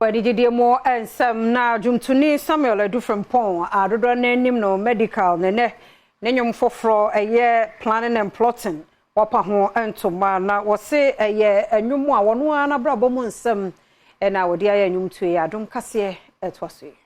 Wadidi more and some now Jumtuni Samuel a different pong. I don't name no medical nene. Nenyum for a year planning and plotting. Wapa ho and to mana was say a year and you more one brabomon some and our dear Num to Adom Kasee at was it.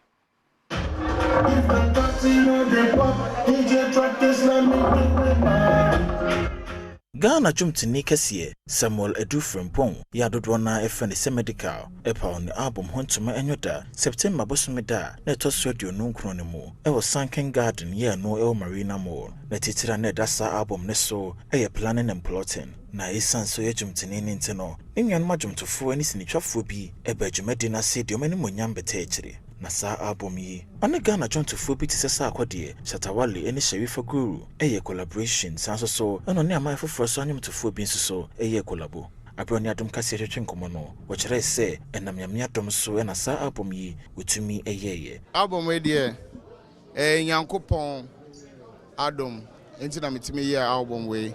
Ghana Jumtini Kasee, Samuel Edu Premtobre, Yadodwana Efeni Medikal, Epa on the album Huntuma Enyoda, September Bosumeda, Netos Radio Nun Chronimo, Ewa Sunken Garden, Ye no El Marina Mall, Netitira Nedasa album Neso, Eye planning and plotting. Na isan so ye Jumtini Ninteno, Nimian Majum to fu any sinichafubi, Ebe Jumedina said your many munyambe techri. Na saa album yi ane Ghana John to Fobi ti sesa akwade Shatawale ene Sherifa Guru eye collaboration sanso so eno ne amai foforo so anyum to Fobi nso so eye collabo abroni Adom Kasee twetwe nkomo no wo kire se enam nyame Adom so na saa album yi wotumi eyeye album we de Nyankopon Adom enti na metimi ye album we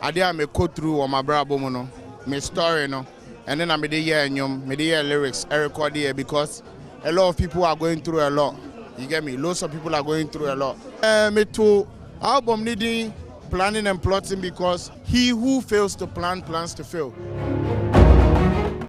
ade a me go through o mabrabo no me story no and then I me de ye anyum me de ye lyrics I record here because a lot of people are going through a lot. You get me? Lots of people are going through a lot. Me too. Album needing planning and plotting because he who fails to plan plans to fail.